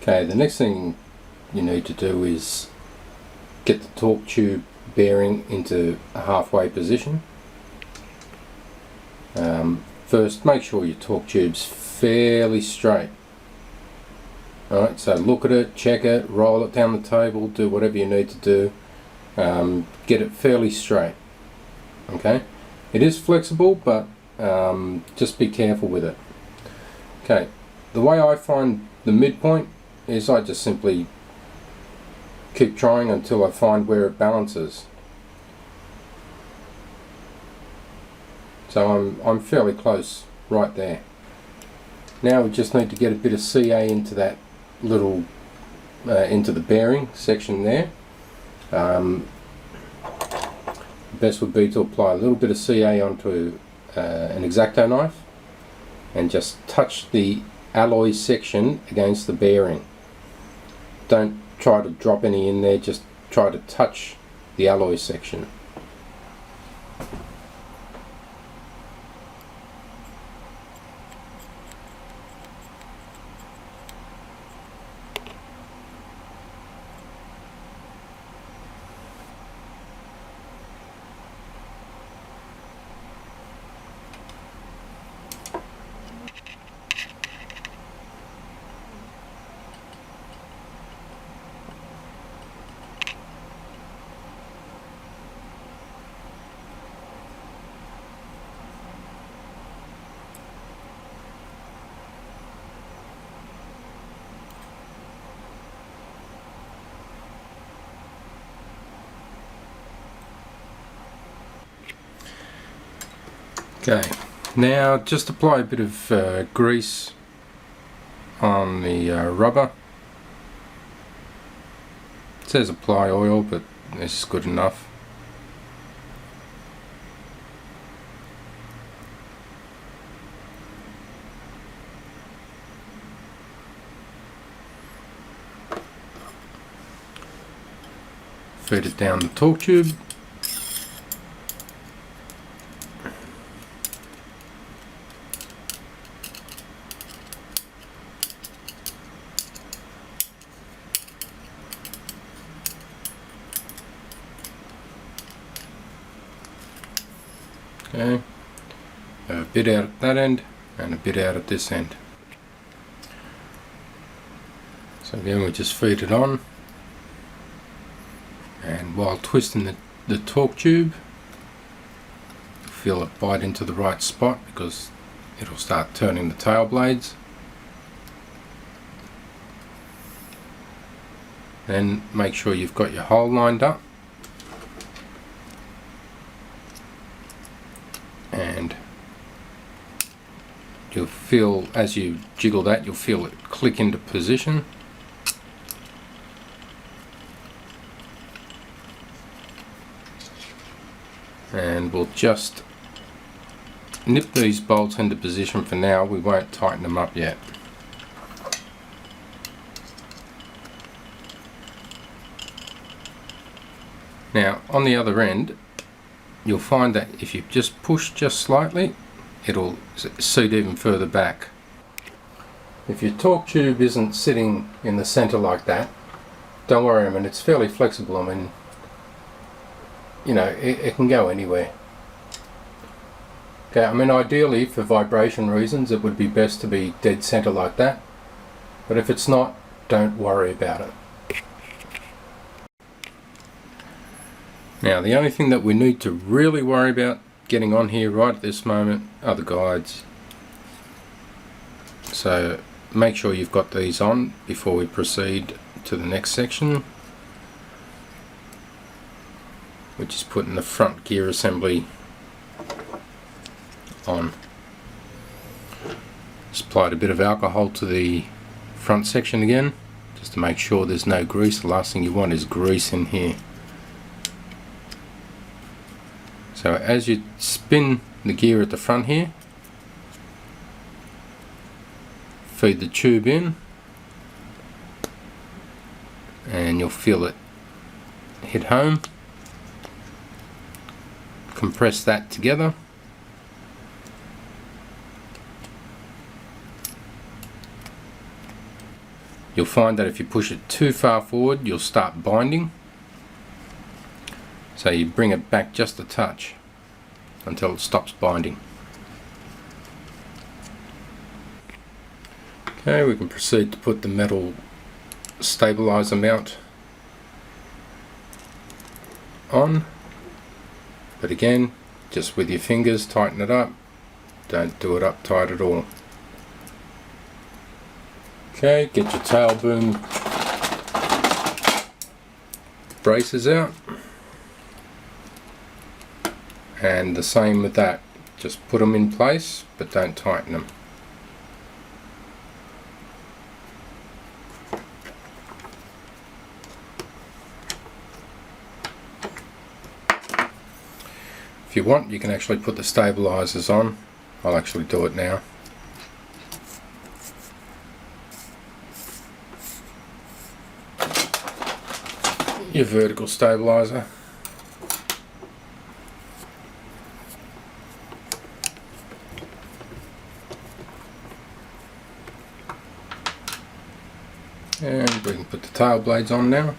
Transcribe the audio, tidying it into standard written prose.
Okay, the next thing you need to do is get the torque tube bearing into a halfway position. First, make sure your torque tube's fairly straight. Alright, so look at it, check it, roll it down the table, do whatever you need to do. Get it fairly straight. Okay, it is flexible, but just be careful with it. Okay, the way I find the midpoint is I just simply keep trying until I find where it balances. So I'm fairly close right there. Now we just need to get a bit of CA into that little into the bearing section there. Best would be to apply a little bit of CA onto an X-Acto knife and just touch the alloy section against the bearing. Don't try to drop any in there, just try to touch the alloy section. Okay, now just apply a bit of grease on the rubber. It says apply oil, but this is good enough. Feed it down the torque tube. Okay, a bit out at that end and a bit out at this end. So again, we just feed it on, and while twisting the torque tube, feel it bite into the right spot because it'll start turning the tail blades. Then make sure you've got your hole lined up, and you'll feel, as you jiggle that, you'll feel it click into position. And we'll just nip these bolts into position for now. We won't tighten them up yet. Now on the other end, you'll find that if you just push just slightly, it'll seat even further back. If your torque tube isn't sitting in the center like that, don't worry, I mean, it's fairly flexible. I mean, you know, it can go anywhere. Okay, I mean, ideally for vibration reasons it would be best to be dead center like that, but if it's not, don't worry about it. Now the only thing that we need to really worry about getting on here right at this moment are the guides. So make sure you've got these on before we proceed to the next section, which is putting the front gear assembly on. Just applied a bit of alcohol to the front section again, just to make sure there's no grease. The last thing you want is grease in here. So as you spin the gear at the front here, feed the tube in, and you'll feel it hit home. Compress that together. You'll find that if you push it too far forward, you'll start binding. So you bring it back just a touch until it stops binding. Okay, we can proceed to put the metal stabilizer mount on, but again, just with your fingers tighten it up, don't do it up tight at all. Okay, get your tail boom braces out, and the same with that, just put them in place but don't tighten them. If you want, you can actually put the stabilizers on. I'll actually do it now. Your vertical stabilizer. And we can put the tail blades on now.